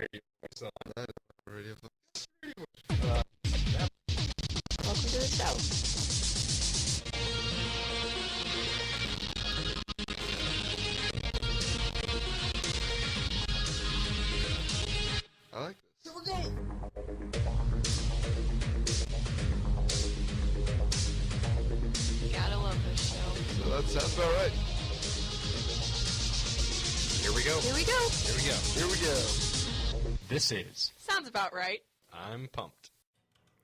radio voice on. I don't have a radio voice. Welcome to the show. I like this. Here we go. You gotta love this show. So that sounds about right. Here we go. Here we go. Here we go. Here we go. This is Sounds about right. I'm Pumped.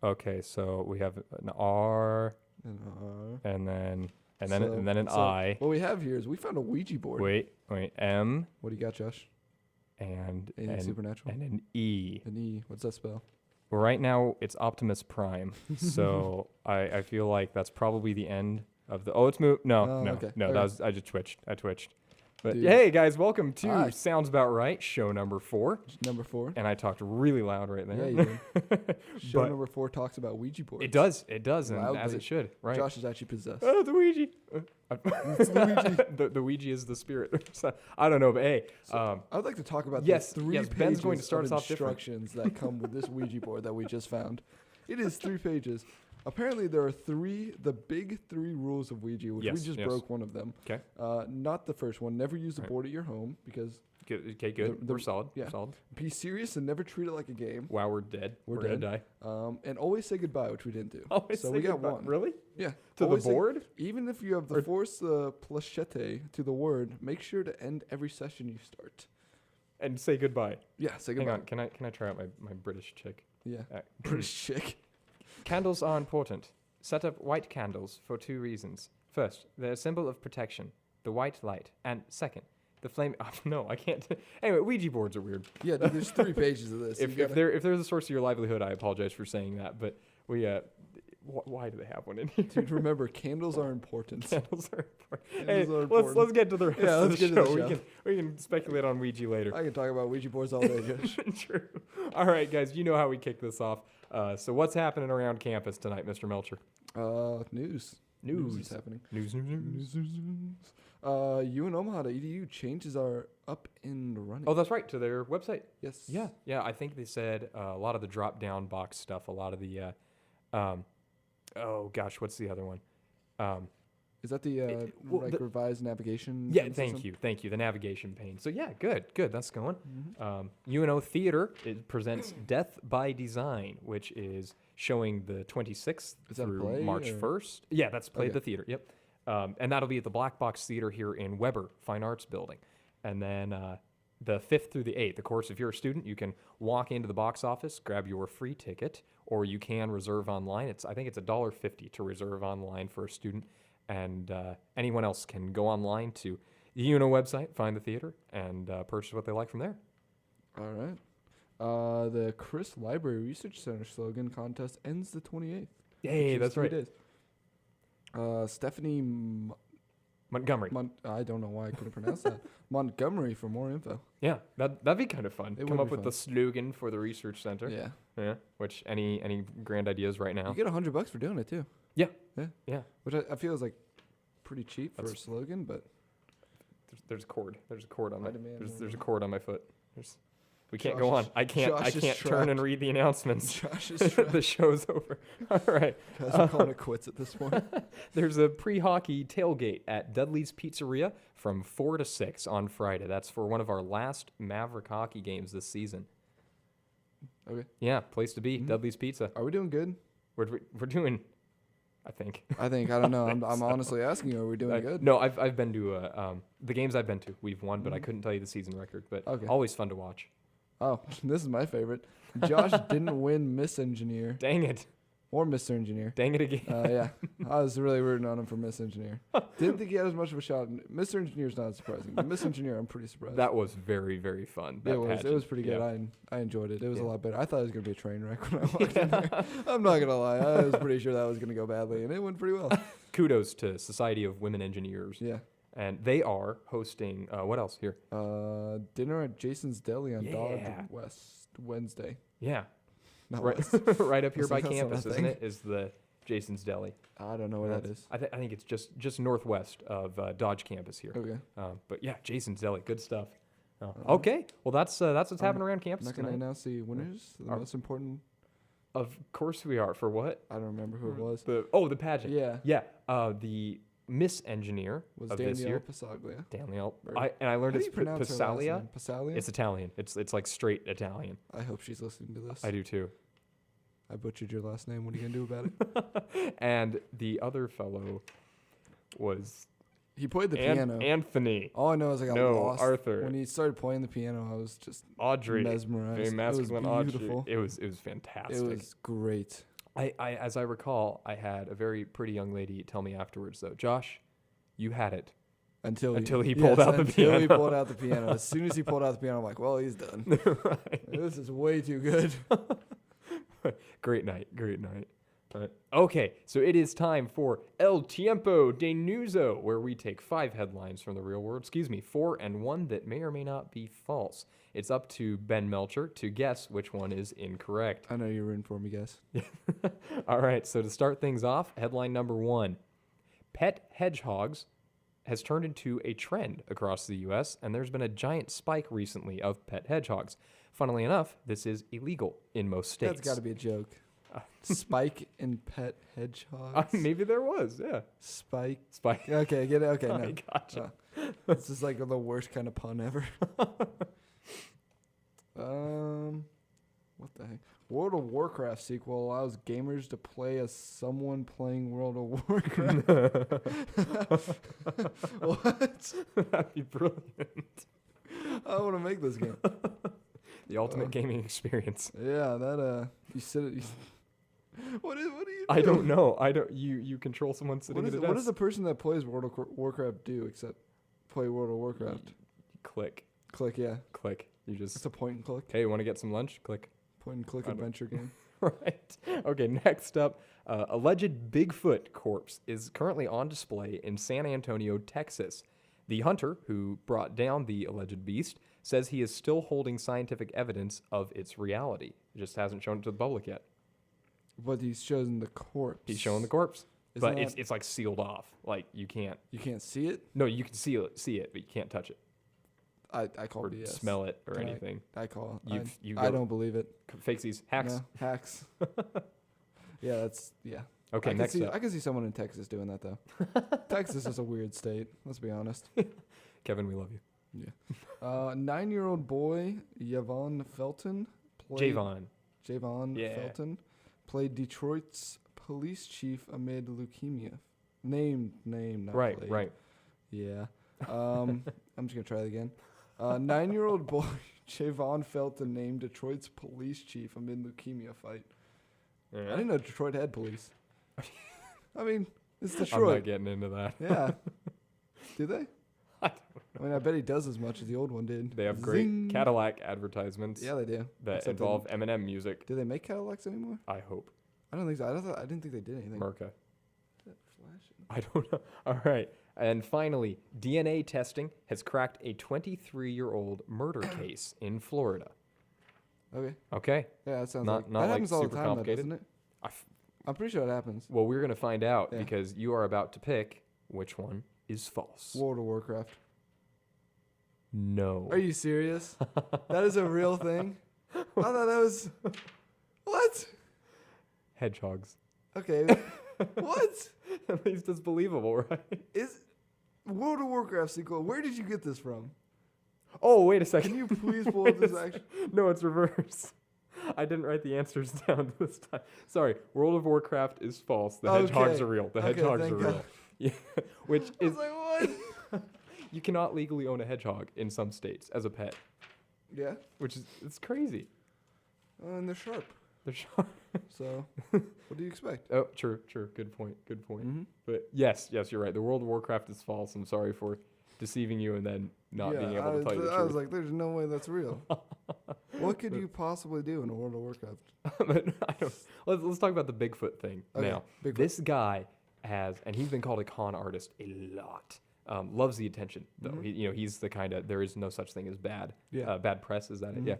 Okay, so we have an R and then an I. What we have here is we found a Ouija board. Wait, M What do you got, Josh? and Anything supernatural? and an E. An E. What's that spell? Right now it's Optimus Prime, so I feel like that's probably the end of the. Oh, it's moved. No, okay. that Okay. was I just twitched. I twitched. But Dude. hey guys, welcome to Hi. Sounds About Right, show number 4. Number 4. And I talked really loud right there. Yeah, you did. Show But number 4 talks about Ouija boards. it does, and as Loudly. it should, right? Josh is actually possessed. Oh, the Ouija. It's the Ouija. the Ouija is the spirit. So, I don't know, but hey, I would like to talk about yes, the 3 yes, pages Ben's going to start of us off different. instructions that come with this Ouija board that we just found. It is 3 pages. Apparently, there are the big 3 rules of Ouija, which we Yes, just yes. broke one of them. Okay. Not the first one. Never use the Right. board at your home because Okay, good. The- We're solid. yeah. Solid. be serious and never treat it like a game. Wow, we're dead. We're gonna dead. die. And always say goodbye, which we didn't do. Always so say we got goodbye. one. Really? Yeah. To Always the say- board? Even if you have the Or- force planchette to the word, make sure to end every session you start. And say goodbye. Yeah, say Hang goodbye. on. Can I try out my British chick? Yeah. Uh, British chick. Candles are important. Set up white candles for 2 reasons. First, they're a symbol of protection, the white light. And second, the flame. Oh, no, I can't. Anyway, Ouija boards are weird. Yeah, dude, there's 3 pages of this. If they're the source of your livelihood, I apologize for saying that. But we why do they have one in here? Dude, remember, candles are important. Candles are important. Candles Hey, are let's important. get to the rest Yeah, of let's the get to show. the show. We can speculate on Ouija later. I can talk about Ouija boards all day, Josh. True. All right, guys, you know how we kick this off. So what's happening around campus tonight, Mr. Melcher? News. News. is happening. News. UNOmaha.edu changes are up and running. Oh, that's right, to their website. yes. Yeah. I think they said a lot of the drop-down box stuff, a lot of the, oh gosh, what's the other one? Is that the well, the- revised navigation? Yeah, system? thank you, the navigation pane. So yeah, good, that's going. Mm-hmm. UNO Theater presents Death by Design, which is showing the 26th Is that a through play, March or- 1st. Yeah, that's play at Okay. the theater. Yep, and that'll be at the Black Box Theater here in Weber Fine Arts Building, and then the 5th through the 8th. Of course, if you're a student, you can walk into the box office, grab your free ticket, or you can reserve online. I think it's $1.50 to reserve online for a student. And anyone else can go online to the UNO website, find the theater, and purchase what they like from there. All right. The Chris Library Research Center slogan contest ends the 28th. Hey, which is that's 3 right. days. Stephanie, Montgomery. I don't know why I couldn't pronounce that. Montgomery for more info. Yeah, that'd be kind of fun. It Come would up be with fun. the slogan for the research center. Yeah. Yeah. Which any grand ideas right now? You get $100 for doing it too. Yeah. Yeah. Yeah. Which I feel is like pretty cheap for a That's- slogan, but There's a cord. There's a cord on my. High demand, There's a yeah. cord on my foot. We can't Josh go on. is- I can't Josh is turn and trapped. read the announcements. Josh is The show's over. All right. Guys are calling it quits at this point. There's a pre-hockey tailgate at Dudley's Pizzeria from 4 to 6 on Friday. That's for one of our last Maverick hockey games this season. Okay. Yeah, place to be, Mhm. Dudley's Pizza. Are we doing good? We're doing, I think. I don't know. I'm so. honestly asking you, are we doing good? No, I've been to the games I've been to. We've won, but I Mhm. couldn't tell you the season record. But Okay. always fun to watch. Oh, this is my favorite. Josh didn't win Miss Engineer Dang it! or Mr. Engineer. Dang it again. Yeah, I was really rooting on him for Miss Engineer. Didn't think he had as much of a shot. Mr. Engineer's not surprising, but Miss Engineer, I'm pretty surprised. That was very, very fun. That it was pageant. pretty good. Yeah. I enjoyed it. It was Yeah. a lot better. I thought it was gonna be a train wreck when I walked in there. I'm not gonna lie. I was pretty sure that was gonna go badly, and it went pretty well. Kudos to Society of Women Engineers. Yeah. And they are hosting, what else here? Dinner at Jason's Deli on Dog Yeah. West Wednesday. Yeah. Not Right, West. right up here That's by not a campus, isn't thing. it? Is the Jason's Deli. I don't know where that That's- is. I think it's just northwest of Dodge campus here. Okay. But yeah, Jason's Deli, good stuff. Oh, okay. Well, that's what's happening around I'm campus not going to tonight. announce the winners. The Are- most important. Of course we are. For what? I don't remember who it was. The pageant. Yeah. Yeah. The Miss Engineer Was of this year. Danielle Pasaglia. Danielle. Or- I learned How do it's you pronounce her last Passalia. name? Passalia? It's Italian. It's like straight Italian. I hope she's listening to this. I do too. I butchered your last name. What are you going to do about it? And the other fellow was He played the piano. Anthony. All I know is I got No, lost. Arthur. When he started playing the piano, I was just Audrey. mesmerized. Very masculine it was beautiful. Audrey. It was fantastic. It was great. I as I recall, I had a very pretty young lady tell me afterwards though, Josh, you had it. Until he pulled out the Until he piano. pulled out the piano. As soon as he pulled out the piano, I'm like, well, he's done. Right. This is way too good. Great night. Okay, so it is time for El Tiempo de Nuzo, where we take 5 headlines from the real world, 4 and 1 that may or may not be false. It's up to Ben Melcher to guess which one is incorrect. I know you're rooting for me, guys. All right, so to start things off, headline number 1. Pet hedgehogs has turned into a trend across the U.S., and there's been a giant spike recently of pet hedgehogs. Funnily enough, this is illegal in most states. That's got to be a joke. Spike and pet hedgehogs. Maybe there was, yeah. Spike. Spike. Okay, get it. Okay, I no. gotcha. This is like the worst kind of pun ever. What the heck? World of Warcraft sequel allows gamers to play as someone playing World of Warcraft. What? That'd be brilliant. I want to make this game. The ultimate gaming experience. Yeah, that you sit. What are you? I don't doing? know. You control someone sitting What at a does desk. the person that plays World of Warcraft do except play World of Warcraft? Click. Click. You just It's a point and click. Hey, want to get some lunch? Click. Point and click I don't- adventure game. Right. Okay, next up, alleged Bigfoot corpse is currently on display in San Antonio, Texas. The hunter who brought down the alleged beast says he is still holding scientific evidence of its reality. It just hasn't shown it to the public yet. But he's chosen the corpse. He's showing the corpse, Isn't but that- it's like sealed off. Like you can't. You can't see it. No, you can see it, but you can't touch it I call or BS. smell it or Can I- anything. I call. You I don't believe it. Fakesies, hacks. No, hacks. Yeah, that's yeah. Okay, I next can see, up, I can see someone in Texas doing that though. Texas is a weird state. Let's be honest. Kevin, we love you. 9-year-old boy Yvonne Felton played. Javon Yeah. Felton played Detroit's police chief amid leukemia. Name, not Right, played. right. Yeah. I'm just gonna try it again. 9-year-old boy Javon Felton named Detroit's police chief amid leukemia fight. I didn't know Detroit had police. I mean, it's I'm not Detroit. getting into that. Yeah. Do they? I I mean, I bet he does as much as the old one did. They have great Zing. Cadillac advertisements Yeah, they do. that Except involve Eminem music. Do they make Cadillacs anymore? I hope. I don't think so. I didn't think they did anything. Merca. Is that flashing? I don't know. All right. And finally, DNA testing has cracked a 23-year-old murder case in Florida. Okay. Okay. Yeah, that sounds Not- like not that like happens all the super time, though, complicated. doesn't it? I f- I'm pretty sure it happens. well, we're going to find out Yeah. because you are about to pick which one is false. World of Warcraft. No. Are you serious? That is a real thing? I thought that was. What? Hedgehogs. Okay. What? At least it's believable, right? Is World of Warcraft sequel? Where did you get this from? Oh, wait a second. Can you please pull Wait up a this sec. action? No, it's reverse. I didn't write the answers down this time. Sorry. World of Warcraft is false. The hedgehogs Okay. are real. The Okay, hedgehogs thank are God. real. Yeah. Which I is was like, what? you cannot legally own a hedgehog in some states as a pet, Yeah. which is it's crazy. And they're sharp. They're sharp. So, what do you expect? Oh, true. Good point. Mm-hmm. But yes, you're right. The World of Warcraft is false. I'm sorry for deceiving you and then not being able to tell you the I was truth. like, there's no way that's real. What could you possibly do in a World of Warcraft? But I don't, let's talk about the Bigfoot thing Okay, now. Bigfoot. This guy has, and he's been called a con artist a lot. Loves the attention, though. Mhm. He's the kind of there is no such thing as bad. Yeah. Bad press is that it? Mhm. Yeah.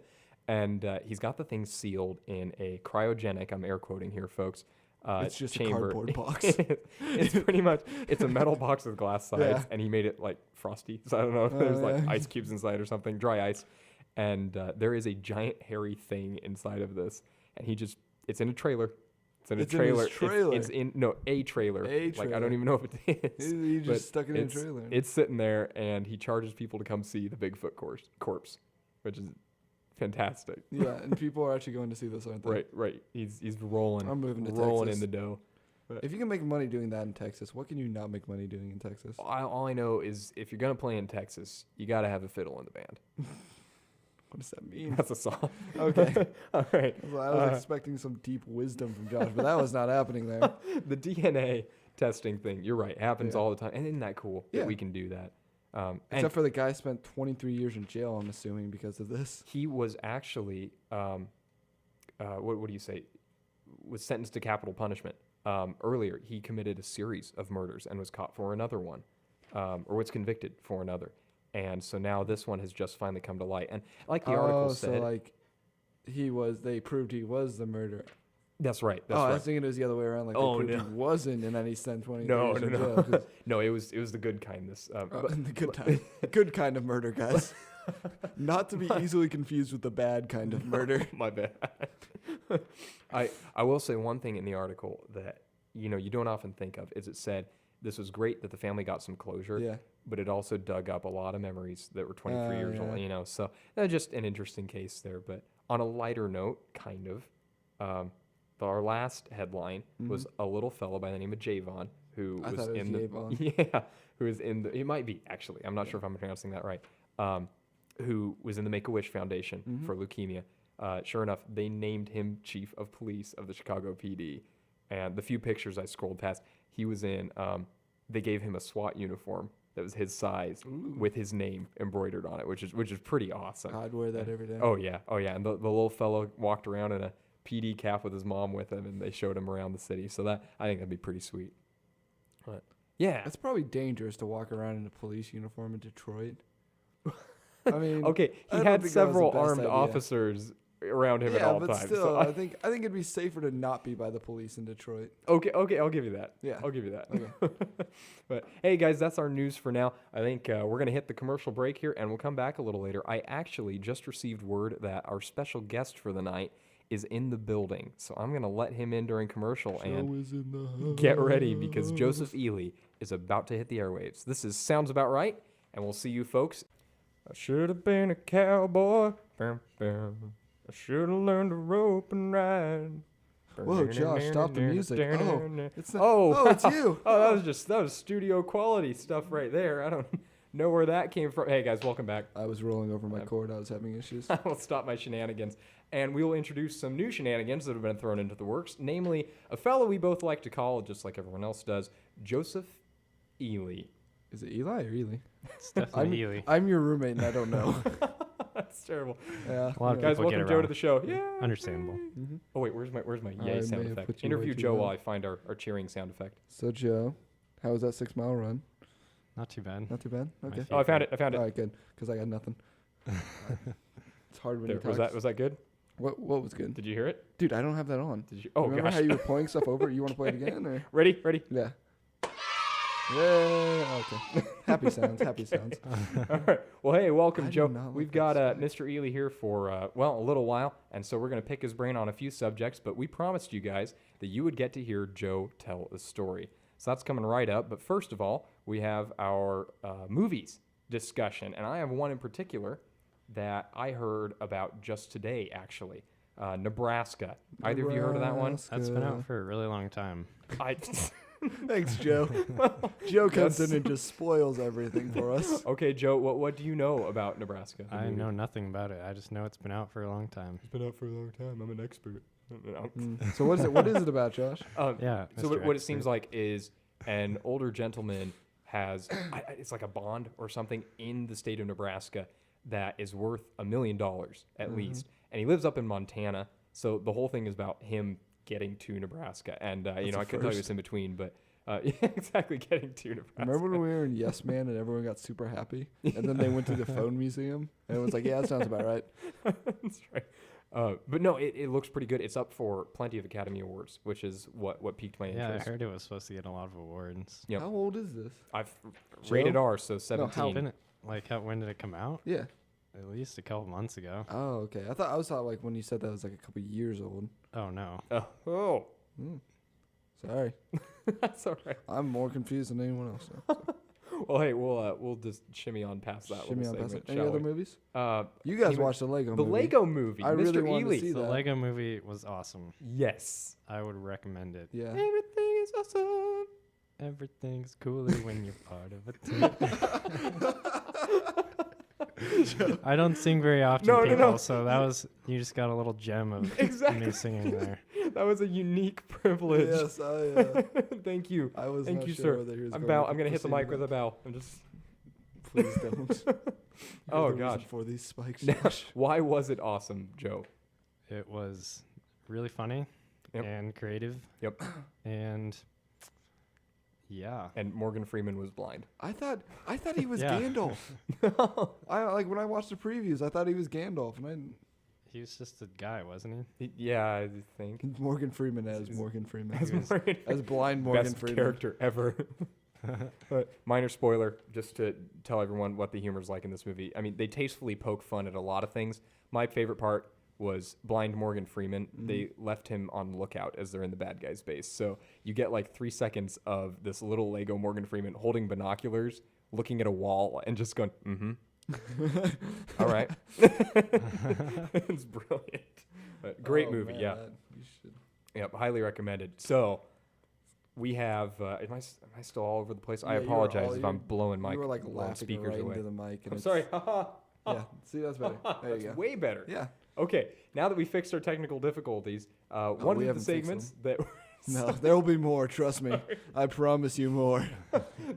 And he's got the thing sealed in a cryogenic. I'm air quoting here, folks. It's just a chamber. cardboard box. It's pretty much it's a metal box with glass sides, Yeah. and he made it like frosty. So I don't know if Oh, there's like yeah. ice cubes inside or something, dry ice, and there is a giant hairy thing inside of this, and it's in a trailer. It's in a It's in his trailer. trailer? It's in a trailer. A Like I trailer. don't even know if it is. He but just stuck it in a it's- trailer. It's sitting there, and he charges people to come see the Bigfoot corpse, which is fantastic. Yeah, and people are actually going to see this, aren't they? Right. He's rolling. I'm moving to rolling Texas. in the dough. If you can make money doing that in Texas, what can you not make money doing in Texas? All I know is if you're gonna play in Texas, you gotta have a fiddle in the band. What does that mean? That's a song. Okay. All right. I was expecting some deep wisdom from Josh, but that was not happening there. The DNA testing thing. You're right. It happens Yeah. all the time, and isn't that cool Yeah. that we can do that? And Except for the guy spent 23 years in jail, I'm assuming, because of this. he was actually what do you say? Was sentenced to capital punishment. Earlier, he committed a series of murders and was caught for another one, or was convicted for another. And so now this one has just finally come to light. And like the article so said, like they proved he was the murderer. that's right. That's I right. was thinking it was the other way around. Like Oh, they proved no. he wasn't, and then he spent 20 No, years no, in no. jail. 'cause- No, it was the good kindness. But the good kind of murder, guys. Not to be easily confused with the bad kind of murder. my bad. I will say one thing in the article that you don't often think of is it said this was great that the family got some closure, Yeah. but it also dug up a lot of memories that were 23 years yeah. old. So that's just an interesting case there. But on a lighter note, kind of, our last headline was a little fellow by the name of Javon who I was thought it in was the who was in the. It might be actually. I'm not sure if I'm pronouncing that right. Who was in the Make-A-Wish Foundation for leukemia. Sure enough, they named him chief of police of the Chicago PD. And the few pictures I scrolled past, he was in, they gave him a SWAT uniform that was his size with his name embroidered on it, which is pretty awesome. I'd wear that every day. Oh yeah. And the little fellow walked around in a PD cap with his mom with him, and they showed him around the city. So that I think that'd be pretty sweet. But yeah. It's probably dangerous to walk around in a police uniform in Detroit. I mean, Okay, I he don't had think that was the several best armed idea. officers around him at all but times. still, so I think it'd be safer to not be by the police in Detroit. Okay, I'll give you that. Yeah. I'll give you that. Okay. But hey, guys, that's our news for now. I think we're gonna hit the commercial break here, and we'll come back a little later. I actually just received word that our special guest for the night is in the building, so I'm gonna let him in during commercial and get ready because Joseph Eley is about to hit the airwaves. This is Sounds About Right, and we'll see you folks. I should have been a cowboy. Bam, bam. I should have learned to rope and ride. Whoa, Josh, stop the music. Oh, it's not, Oh, it's you. Oh, that was studio quality stuff right there. I don't know where that came from. Hey guys, welcome back. I was rolling over my cord. I was having issues. I will stop my shenanigans, and we will introduce some new shenanigans that have been thrown into the works. Namely, a fellow we both like to call, just like everyone else does, Joseph Eley. Is it Eli or Ely? It's definitely Eley. I'm your roommate and I don't know. That's terrible. Yeah. A lot of Guys, people get welcome it Joe wrong. to the show. Yeah. Understandable. Oh wait, where's my I yay may sound have effect? put you Interview way too Joe low. while I find our cheering sound effect. So Joe, how was that 6 mile run? Not too bad. Not too bad. My Okay. Oh, I found it. All right, good. Because I got nothing. It's hard when There, you talk. was that good? What was good? Did you hear it? Dude, I don't have that on. Did you? Oh Remember gosh. how you were playing stuff over? You want to play it again? Or? Ready? Yeah. Yeah. Okay. Happy sounds. Happy sounds. All right. Well, hey, welcome, I do Joe. not like We've that got sound. Mr. Eley here for a little while, and so we're going to pick his brain on a few subjects. But we promised you guys that you would get to hear Joe tell a story, so that's coming right up. But first of all, we have our movies discussion, and I have one in particular that I heard about just today, actually. Nebraska. Either of you heard of that one? That's been out for a really long time. I. Thanks, Joe. Joe comes Yes. in and just spoils everything for us. Okay, Joe. What do you know about Nebraska? the I movie? know nothing about it. I just know it's been out for a long time. It's been out for a long time. I'm an expert. So what is it? What is it about, Josh? Yeah. So Mr. what it seems Expert. like is an older gentleman has it's like a bond or something in the state of Nebraska that is worth $1 million at least, and he lives up in Montana. So the whole thing is about him getting to Nebraska, and I couldn't tell you first. what's in between, but yeah, exactly getting to Nebraska. Remember when we were in Yes Man and everyone got super happy? And then they went to the phone museum and it was like, yeah, that sounds about right. That's right. But no, it looks pretty good. It's up for plenty of Academy Awards, which is what piqued my Yeah, I interest. heard it was supposed to get a lot of awards. Yep. How old is this? I've Joe? rated R, so 17. Didn't it, when did it come out? Yeah. At least a couple months ago. Oh, okay. I thought like when you said that it was like a couple years old. Oh no. Oh, Sorry, that's all right. I'm more confused than anyone else. So. Well, hey, we'll just shimmy on past that Shimmy little on past segment, it. Any shall other we? movies? Uh, You guys Even- watched the Lego the movie. Lego movie, I Mr. really wanted to Eley. see The that. Lego movie was awesome. Yes. I would recommend it. Yeah. Everything is awesome. Everything's cooler when you're part of a team. I don't sing very often, No, no, people, no. so that was you just got a little gem of Exactly. me singing there. That was a unique privilege. Yes, Thank you. I was. Thank not you, sure sir. whether he was I'm going gonna hit the proceed mic with a bow. I'm just. Please don't. Oh, You're the reason gosh. For these spikes. Now, why was it awesome, Joe? It was really funny Yep. and creative. Yep. And yeah. And Morgan Freeman was blind. I thought he was Yeah. Gandalf. I like when I watched the previews. I thought he was Gandalf, and He was just a guy, wasn't he? Yeah, I think. Morgan Freeman as Morgan Freeman As Morgan, as blind Morgan best Freeman. character ever. But minor spoiler, just to tell everyone what the humor's like in this movie. I mean, they tastefully poke fun at a lot of things. My favorite part was blind Morgan Freeman. They left him on lookout as they're in the bad guy's base. So you get like 3 seconds of this little Lego Morgan Freeman holding binoculars, looking at a wall, and just going, all right. It's brilliant. But great Oh, movie, man, yeah. You should. Yep, highly recommended. So we have. Am I still all over the place? I Yeah, you were apologize all- if you- I'm blowing my You were like blowing laughing speakers right away. into the mic. And I'm it's- sorry. Yeah. See, that's better. There That's you go. way better. Yeah. Okay, now that we fixed our technical difficulties, one we of the haven't fixed segments that No, there will be more. Trust me. I promise you more.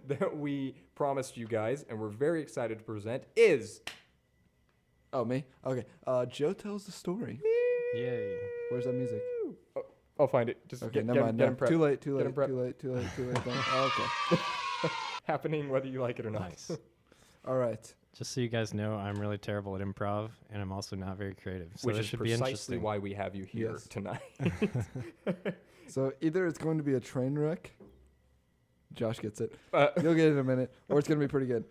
that we promised you guys and we're very excited to present is Oh, me? Okay. Joe tells the story. Yay. Where's that music? I'll find it. Just Okay, get, never get, mind. get No, him prepped. too late. Too Get late. him prepped. Too late. Too late. Too late. Okay. Happening whether you like it or not. Nice. All right. Just so you guys know, I'm really terrible at improv, and I'm also not very creative. So Which this is should be precisely interesting. why we have you here Yes. tonight. So either it's going to be a train wreck. Josh gets it. Uh, You'll get it in a minute, or it's going to be pretty good.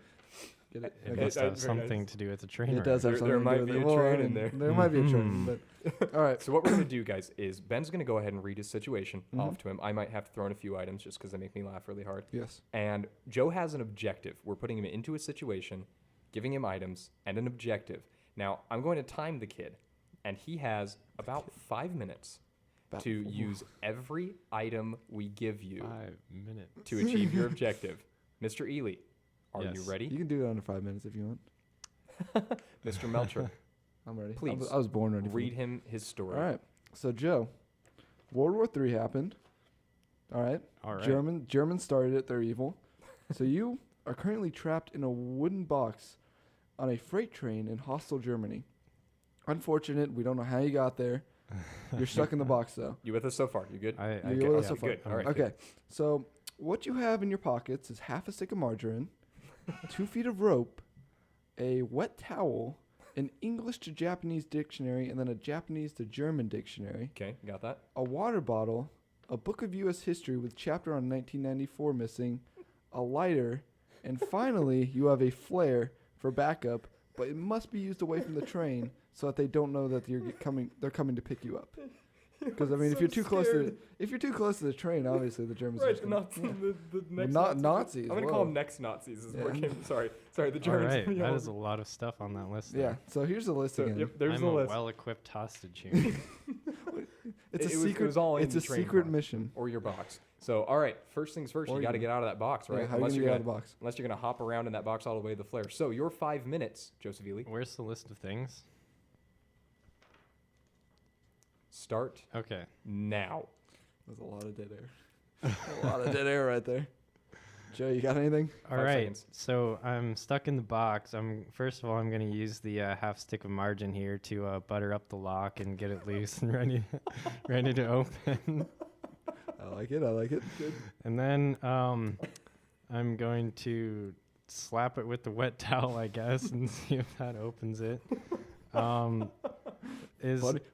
Get it? It Okay. must very have something nice. to do with the train. It wreck. does have There- something there to might do with be it. a Well, train I in mean, there. There might be a train, but all right. So what we're going to do, guys, is Ben's going to go ahead and read his situation Mhm. off to him. I might have to throw in a few items just because they make me laugh really hard. Yes. And Joe has an objective. We're putting him into a situation, giving him items, and an objective. Now, I'm going to time the kid, and he has about 5 minutes About to 4. use every item we give you 5 minutes. to achieve your objective. Mr. Eley, are you Yes. ready? You can do it under 5 minutes if you want. Mr. Melcher, I'm ready. Please, I was born ready. for read this. him his story. All right. So Joe, World War III happened. All right. All right. Germans started it. They're evil. So you are currently trapped in a wooden box on a freight train in hostile Germany. Unfortunate. We don't know how you got there. You're stuck in the box though. You with us so far? You good? I You get with us yeah. so far? Good. All right. Okay. So what you have in your pockets is half a stick of margarine, 2 feet of rope, a wet towel, an English to Japanese dictionary, and then a Japanese to German dictionary, Okay, got that? a water bottle, a book of U.S. history with chapter on 1994 missing, a lighter, and finally you have a flare for backup, but it must be used away from the train so that they don't know that they're coming to pick you up. Because I mean, if you're too close to the train, obviously the Germans. are Right, just the gonna- Nazis. The next Not Nazis. Nazis, I'm gonna whoa. call them next Nazis. Is Yeah. working. Sorry, the All Germans. right. you know. That is a lot of stuff on that list. Yeah. there. So here's the list So, again. yep, there's I'm the a list. well-equipped hostage here. It's It a was- secret. It was all in It's the a train secret box. mission. Or your box. So, all right. First things first. Or You got to your- get out of that box, right? Yeah, how are you gonna get out of the box? Unless you're gonna hop around in that box all the way to the flare. So your 5 minutes, Joseph Eley. Where's the list of things? Start Okay. now. There's a lot of dead air. A lot of dead air right there. Joe, you got anything? All 5 right. seconds. So I'm stuck in the box. First of all, I'm going to use the half stick of margarine here to butter up the lock and get it loose and ready to open. I like it. I like it. Good. And then I'm going to slap it with the wet towel, I guess, and see if that opens it.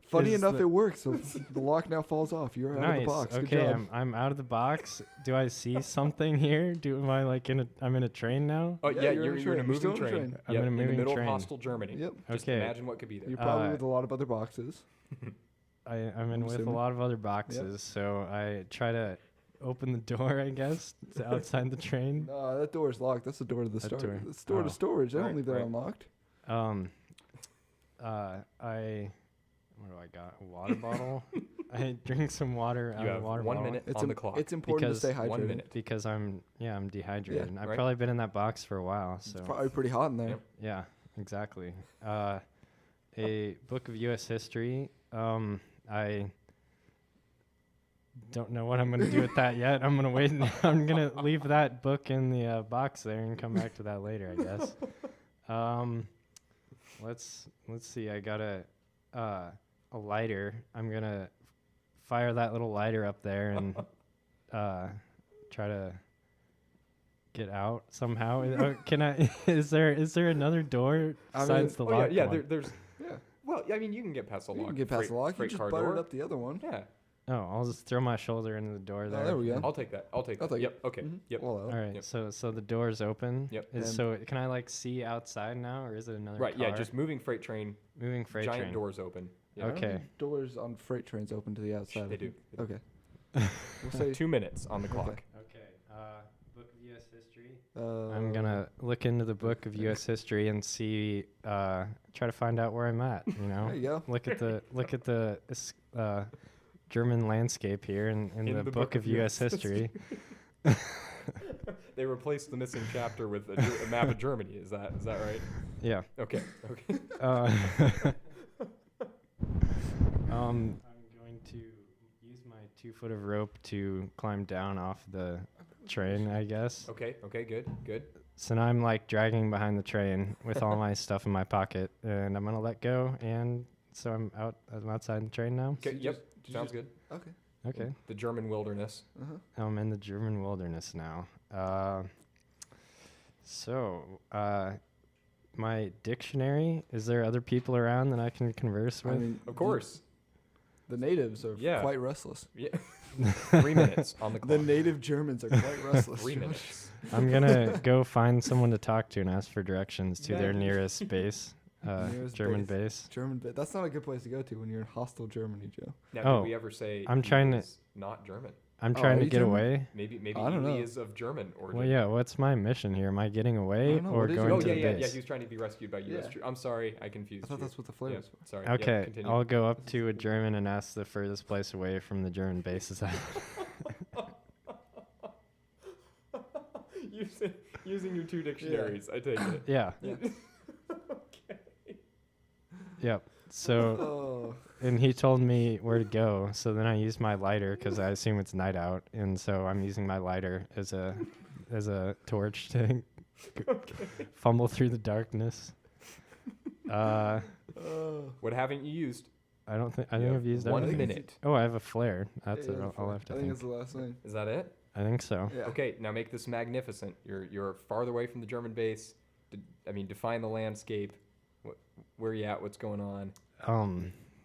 Funny is enough, the- it works. So the lock now falls off. You're out of Nice. the box. Good Okay, job. I'm out of the box. Do I see something here? Am I like I'm in a train now? Oh Yeah, yeah, you're in a you're in a train. You're moving still in a train. train. I'm Yep, in a in the moving middle train. of hostile Germany. Yep. Just Okay. imagine what could be there. You're probably Uh, with a lot of other boxes. I'm in with assuming. a lot of other boxes, so I try to open the door, I guess, to outside the train. No, that door is locked. That's the door to the That storage. door. It's door Oh. to storage. I don't Right, leave that right. unlocked. What do I got? A water bottle. I drink some water out You of have the water 1 bottle. minute It's on the clock. It's important Because to stay hydrated. 1 minute. because I'm dehydrated. I've right. probably been in that box for a while, so It's probably pretty hot in there. Yep. yeah, exactly. A book of U.S. history. I don't know what I'm going to do with that yet. I'm going to wait. I'm going to leave that book in the box there and come back to that later, I guess. Let's see. I got a lighter. I'm going to fire that little lighter up there and try to get out somehow. Can I? Is there another door I mean- besides the Oh yeah, locked yeah. one? There's. Yeah. Well, I mean, you can get past the You lock. can get past the lock. You Freight just car buttered door. up the other one. Yeah, Oh, I'll just throw my shoulder into the door there. there we go. I'll take that. I'll take I'll that. take Yep. Okay. Mhm. Yep. Well, All right, Yep. so the door's open. Yep. And- So can I like see outside now, or is it another Right. car? Yeah. Just moving freight train. moving freight giant train. doors open. Yeah. Okay. Doors on freight trains open to the outside. They I do. think. Okay. We'll say 2 minutes on the clock. Okay. Okay. Book of U.S. history. Uh, I'm gonna look into the book of U.S. history and see. Try to find out where I'm at. You know. There you go. Look at the German landscape here in the book of U.S. history. They replaced the missing chapter with a map of Germany. Is that right? Yeah. Okay. Okay. I'm going to use my 2 foot of rope to climb down off the train, I guess. Okay. Okay. Good. Good. So now I'm like dragging behind the train with all my stuff in my pocket, and I'm gonna let go, and so I'm outside the train now. Okay. you Yep. just- Sounds good. Okay. Okay. The German wilderness. Uh-huh. I'm in the German wilderness now. My dictionary, is there other people around that I can converse I with? mean, Of course. the natives are Yeah. quite restless. Yeah. 3 minutes on the The clock. native Germans are quite restless. 3 Josh. minutes. I'm gonna go find someone to talk to and ask for directions to their Nice. nearest base, Nearest German base. base. German, but that's not a good place to go to when you're in hostile Germany, Joe. Now, Oh, did we ever say I'm he trying to- was not German? I'm Oh, trying are to you get German? away. Maybe I don't Eley know. is of German origin. Well, yeah. What's my mission here? Am I getting away don't know, or what is your going Oh to yeah, the yeah, base? yeah. He was trying to be rescued by U.S. Yeah. troops. I'm sorry, I confused I thought you. that's what the flare Yeah, was for. sorry. Yeah, Okay, continue. I'll go up to a German and ask the furthest place away from the German base is at. using your 2 dictionaries, I take it. Yeah. Okay. Yep. So, Oh, and he told me where to go. So then I used my lighter because I assume it's night out, and so I'm using my lighter as a torch to fumble through the darkness. What haven't you used? I don't think I You think have I've used 1 everything. minute. Oh, I have a flare. That's yeah, it. I'll have to I think think. it's the last thing. Is that it? I think so. Yeah. Okay, now make this magnificent. You're farther away from the German base. Define the landscape. Where you at? What's going on?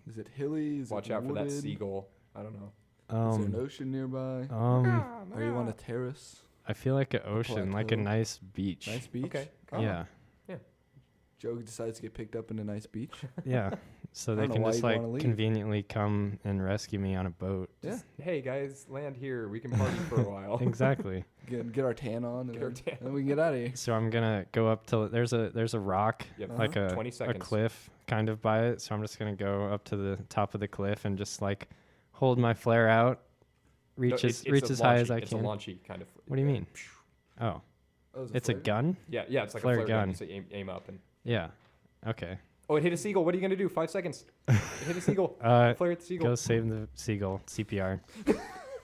Is it hilly? Is Watch it out for that wooded? seagull. I don't know. Is there an ocean nearby? Are you on a terrace? I feel like an ocean, like a plateau. nice beach. Nice beach? Okay. Yeah. Joe decides to get picked up in a nice beach. Yeah. So I they don't know can why just you'd like wanna leave. conveniently come and rescue me on a boat. Yeah. Hey guys, land here. We can party for a while. Exactly. Get our tan on, and, Get our then, tan and then we can get out of here. So I'm gonna go up till there's a rock, Yep. like a 20 seconds. cliff kind of by it. So I'm just gonna go up to the top of the cliff and just like hold my flare out, No, reach it's reach a as high as launchy- I It's a can. launchy kind of. What do you mean? Oh, Oh, it's a flare? gun. Yeah, it's like Flare a flare gun. gun. So aim up and. Yeah. Okay. Oh, it hit a seagull. What are you gonna do? 5 seconds. It hit a seagull. Uh, Flare at the seagull. go save the seagull. CPR.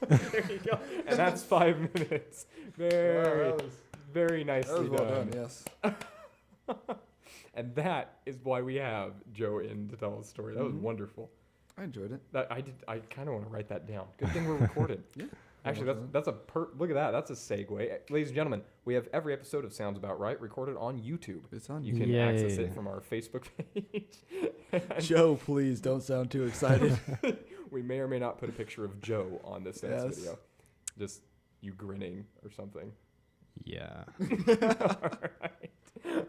There you go. And that's 5 minutes. Very, very nicely That was well done. done, yes. And that is why we have Joe in to tell the story. That was Mhm. wonderful. I enjoyed it. I kind of want to write that down. Good thing we're recorded. Yeah. Actually, that's look at that. That's a segue. Ladies and gentlemen, we have every episode of Sounds About Right recorded on YouTube. It's on You can access it from our Facebook page. Joe, please don't sound too excited. We may or may not put a picture of Joe on this next Yes. video. Just you grinning or something. Yeah.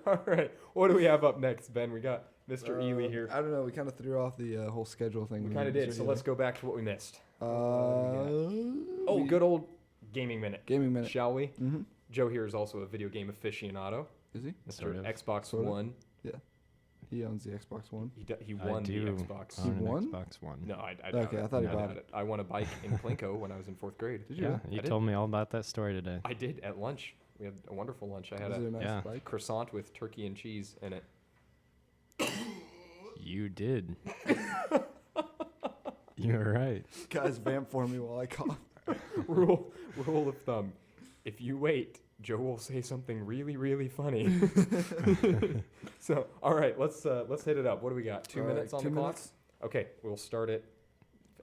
All right. What do we have up next, Ben? We got Mr. Eley here. I don't know. We kind of threw off the whole schedule thing. We kind of did. So let's go back to what we missed. Oh, Good old gaming minute. gaming minute. Shall we? Mm-hmm. Joe here is also a video game aficionado. Is he? Mr. Sort of. Xbox Sort of. One. He owns the Xbox One. He I won the do Xbox. He own an won? Xbox One. No, I doubt Okay, it. I thought he doubt bought it. I won a bike in Plinko when I was in 4th grade. Did you? Yeah, really? you I did. told me all about that story today. I did at lunch. We had a wonderful lunch. I had Was it a a nice yeah. bike? croissant with turkey and cheese in it. You did. You're right. Guys, vamp for me while I cough. rule of thumb: if you wait, Joe will say something really, really funny. So, all right, let's hit it up. What do we got? 2 minutes on 2 the clock. minutes? Okay, we'll start it.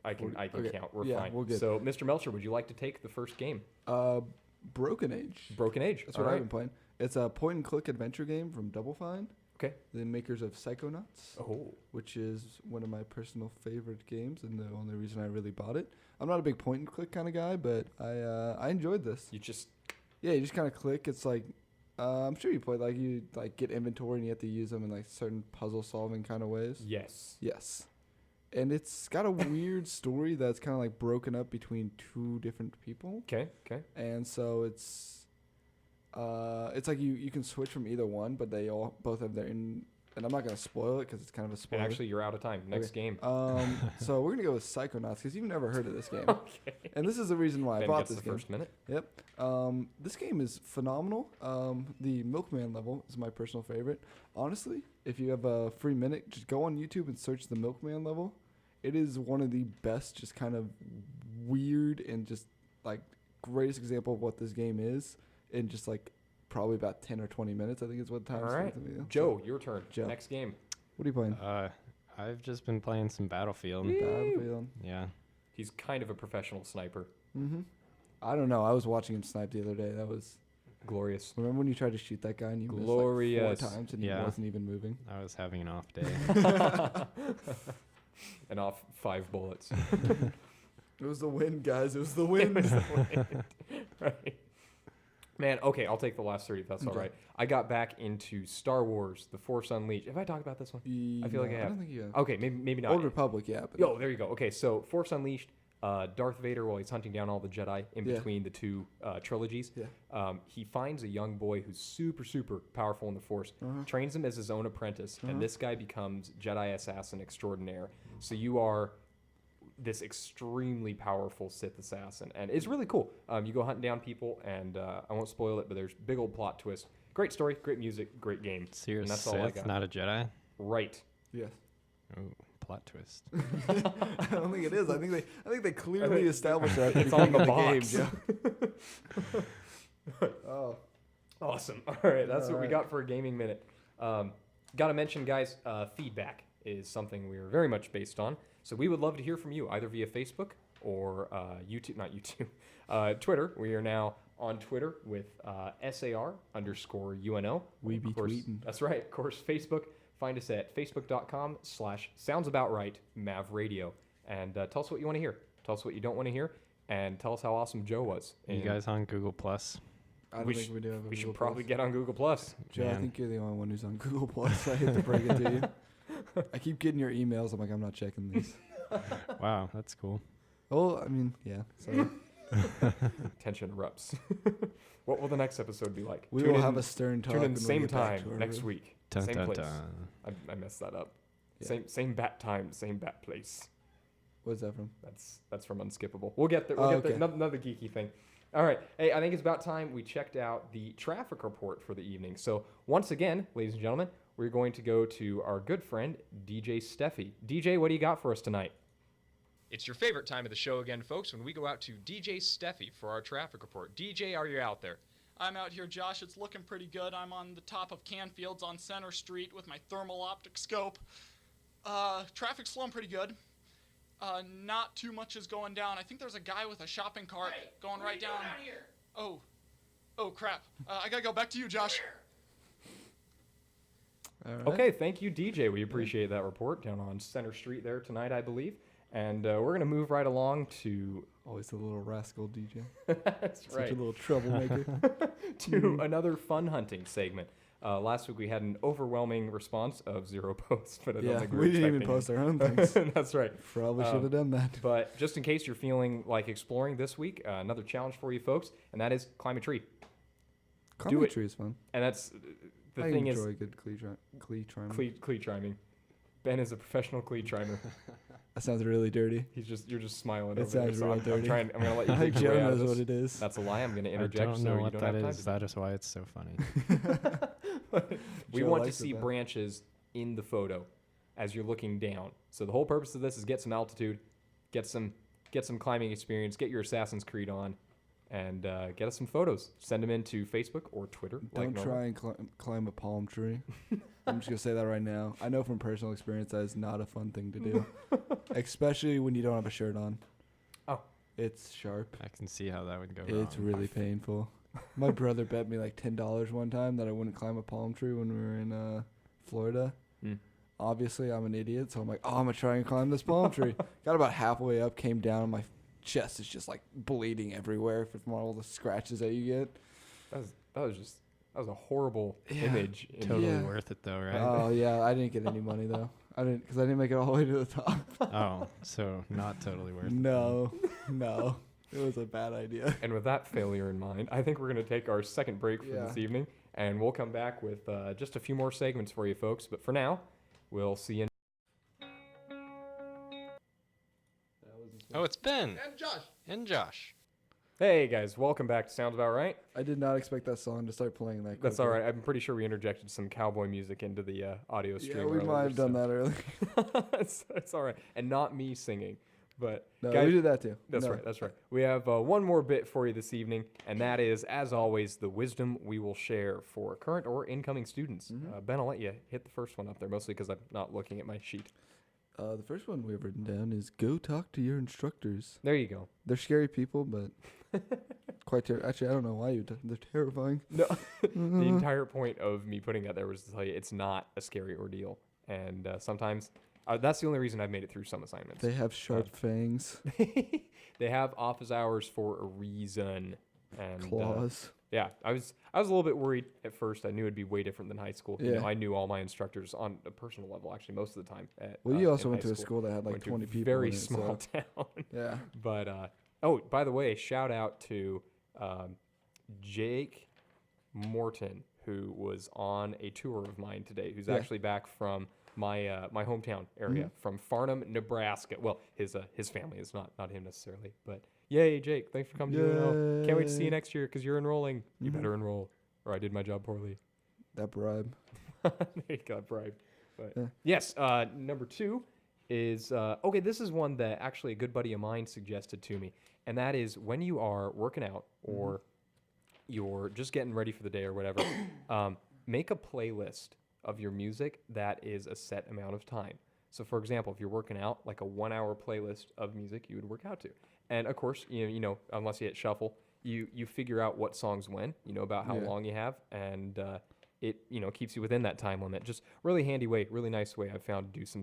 I can Okay, count. We're yeah, fine. we're good. So, Mr. Melcher, would you like to take the first game? Broken Age. Broken Age. That's All what right. I've been playing. It's a point-and-click adventure game from Double Fine, Okay. the makers of Psychonauts, Oh. which is one of my personal favorite games and the only reason I really bought it. I'm not a big point-and-click kind of guy, but I enjoyed this. You just Yeah, you just kind of click. It's like I'm sure you play you get inventory and you have to use them in like certain puzzle-solving kind of ways. yes. Yes. And it's got a weird story that's kind of like broken up between two different people. Okay. Okay. And so it's like you can switch from either one, but they all both have their and I'm not gonna spoil it because it's kind of a And spoiler. actually, you're out of time. Next game. So we're gonna go with Psychonauts because you've never heard of this game, Okay. and this is the reason why I Ben bought gets this the game. first minute. Yep. This game is phenomenal. The Milkman level is my personal favorite. Honestly, if you have a free minute, just go on YouTube and search the Milkman level. It is one of the best, just kind of weird and just like greatest example of what this game is in just like probably about 10 or 20 minutes. I think is what the time All is right. supposed to be. Joe, your turn. Joe. Next game. What are you playing? I've just been playing some Battlefield. Battlefield. Yeah. He's kind of a professional sniper. Mm-hmm. I don't know. I was watching him snipe the other day. That was Glorious. remember when you tried to shoot that guy and you Glorious. missed like 4 times and Yeah. he wasn't even moving? I was having an off day. And off 5 bullets. It was the wind, guys. It was the wind. Right. Man, okay, I'll take the last 30 if that's all Okay. right. I got back into Star Wars: The Force Unleashed. Have I talked about this one? I feel like I I have. don't think you have. Okay, maybe not. Old Republic, yeah. But Yo, there you go. Okay, so Force Unleashed, Darth Vader, while he's hunting down all the Jedi in Yeah. between the two trilogies, Yeah. he finds a young boy who's super, super powerful in the Force, trains him as his own apprentice, and this guy becomes Jedi assassin extraordinaire. So you are this extremely powerful Sith assassin, and it's really cool. You go hunting down people, and I won't spoil it, but there's big old plot twist. Great story, great music, great game. So you're a And that's all I Sith, got. not a Jedi? Right. Yes. Oh, plot twist. I don't think it is. I think they clearly established that. at It's on the beginning box. of the game, Joe. Oh. Awesome. All right, that's what we Alright. got for a gaming minute. Got to mention, guys, feedback is something we are very much based on. So we would love to hear from you, either via Facebook or YouTube, not YouTube, Twitter. We are now on Twitter with SAR_UNO. We be Of course, tweeting. That's right. Of course, Facebook. Find us at facebook.com/soundsaboutright/MavRadio. And tell us what you want to hear. Tell us what you don't want to hear. And tell us how awesome Joe was. You And guys on Google Plus? I don't we think should- we do have a we should Google probably Plus. get on Google Plus. Joe, I Man. think you're the only one who's on Google Plus. I hate to break it to you. I keep getting your emails. I'm like, I'm not checking these. Wow, that's cool. Oh, I mean, yeah. So Tension erupts. What will the next episode be like? we Tune will in- have a stern talk. Tune in when we same get back time to our next room. week. Dun, Same dun, place. dun. I messed that up. Yeah. Same bat time, same bat place. What's that from? That's from Unskippable. We'll get there. Oh, We'll get there. okay. Another geeky thing. All right. Hey, I think it's about time we checked out the traffic report for the evening. So once again, ladies and gentlemen, we're going to go to our good friend DJ Steffi. DJ, what do you got for us tonight? It's your favorite time of the show again, folks, when we go out to DJ Steffi for our traffic report. DJ, are you out there? I'm out here, Josh. It's looking pretty good. I'm on the top of Canfields on Center Street with my thermal optic scope. Traffic's flowing pretty good. Not too much is going down. I think there's a guy with a shopping cart going right down. Here? Oh crap. I gotta go. Back to you, Josh. All right. Okay, thank you, DJ. We appreciate that report down on Center Street there tonight, I believe. And we're going to move right along to... Always a little rascal DJ. That's Such right. a little troublemaker. To another fun hunting segment. Last week we had an overwhelming response of 0 posts, but I don't Yeah, think we didn't even expecting post our own things. it. That's right. Probably should have done that. But just in case you're feeling like exploring this week, another challenge for you folks, and that is climb a tree. Climbing tree is fun. And that's the I thing enjoy is good cleat trimming. cleat trimming. Ben is a professional cleat trimmer. That sounds really dirty. You're just smiling. It over there, sounds so real I'm dirty. I'm gonna let you I think take your way Joe out of knows this. what it is. That's a lie. I'm gonna I interject don't so know you what don't that have time is. to That is why it's so funny. We Joe want to likes it, see though. branches in the photo as you're looking down. So the whole purpose of this is get some altitude, get some climbing experience, get your Assassin's Creed on, and get us some photos. Send them in to Facebook or Twitter. like Don't normal. try and climb a palm tree. I'm just going to say that right now. I know from personal experience that is not a fun thing to do. Especially when you don't have a shirt on. Oh. It's sharp. I can see how that would go wrong. It's really painful. My brother bet me like $10 one time that I wouldn't climb a palm tree when we were in Florida. Mm. Obviously, I'm an idiot, so I'm like, I'm going to try and climb this palm tree. Got about halfway up, came down, and my chest is just like bleeding everywhere from all the scratches that you get. That was a horrible Yeah. image. Totally Yeah. worth it though, right? Oh, yeah, I didn't get any money, though. Because I didn't make it all the way to the top. Oh, so not totally worth it. No. It was a bad idea. And with that failure in mind, I think we're going to take our second break for this Yeah. evening, and we'll come back with just a few more segments for you folks. But for now, we'll see you. Oh, it's Ben And Josh. and Josh. Hey guys, welcome back to Sounds About Right. I did not expect that song to start playing that That's quickly. all right. I'm pretty sure we interjected some cowboy music into the audio stream. Yeah, we earlier, might have done that earlier. It's all right, and not me singing, but No, guys, we did that too. That's No. right. That's right. We have one more bit for you this evening, and that is, as always, the wisdom we will share for current or incoming students. Mm-hmm. Ben, I'll let you hit the first one up there, mostly because I'm not looking at my sheet. The first one we have written down is go talk to your instructors. There you go. They're scary people, but quite actually, I don't know why they're terrifying. No, the entire point of me putting that there was to tell you it's not a scary ordeal, and sometimes that's the only reason I've made it through some assignments. They have sharp fangs, They have office hours for a reason. And claws. yeah, I was a little bit worried at first. I knew it'd be way different than high school. You Yeah. know, I knew all my instructors on a personal level, actually, most of the time. Well, you also in went high to a school that had like Went to 20 a people. very in it, small so- town. Yeah. But oh, by the way, shout out to Jake Morton, who was on a tour of mine today. Who's Yeah. actually back from my my hometown area, from Farnham, Nebraska. Well, his family is not him necessarily, but yay, Jake! Thanks for coming to UNO. Can't wait to see you Yay. next year because you're enrolling. You better enroll, or I did my job poorly. That bribe. They got bribed. But Yeah. yes, number 2 is okay. This is one that actually a good buddy of mine suggested to me, and that is when you are working out or you're just getting ready for the day or whatever, make a playlist of your music that is a set amount of time. So, for example, if you're working out, like a 1-hour playlist of music you would work out to, and of course, you know, unless you hit shuffle, you figure out what songs when, you know, about how Yeah. long you have, and it keeps you within that time limit. Just really handy way, really nice way I've found to do some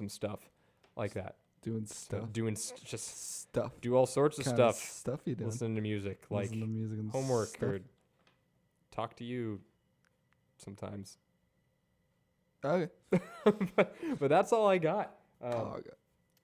stuff like that. Doing So stuff. just Stuff. do all sorts of Kinda stuff. Stuff you doing. Listen to music, like Listen to music and homework stuff. or talk to you sometimes. Okay. but that's all I got. Oh, God.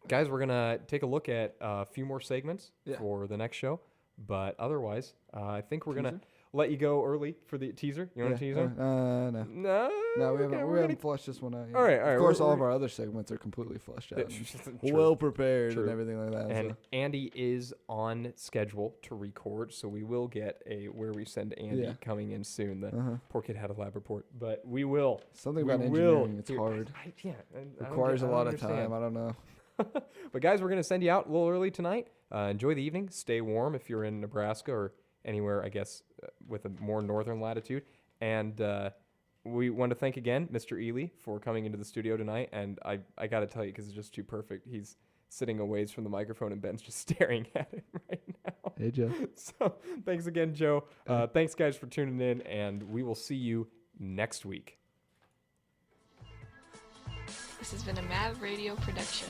Guys, we're gonna take a look at a few more segments Yeah. for the next show, but otherwise, I think we're gonna Teaser? let you go early for the teaser. You want a teaser? No. No, No, we okay, haven't. we're We haven't flushed this one out yet. All right, all right, Of course, we're- all of our other segments are completely flushed out, gonna- and True. well prepared, True. and everything like that. And so. Andy is on schedule to record, so we will get a where we send Andy Yeah. coming in soon. The Uh-huh. poor kid had a lab report, but we will. Something we about will engineering, it's hear- hard. Yeah, I don't Requires get- a I lot don't of time. understand. I don't know. But guys, we're gonna send you out a little early tonight. Enjoy the evening. Stay warm if you're in Nebraska or anywhere, I guess, with a more northern latitude. And we want to thank again Mr. Eley for coming into the studio tonight. And I got to tell you, because it's just too perfect. He's sitting a ways from the microphone, and Ben's just staring at him right now. Hey, Joe. So thanks again, Joe. Thanks, guys, for tuning in, and we will see you next week. This has been a Mad Radio production.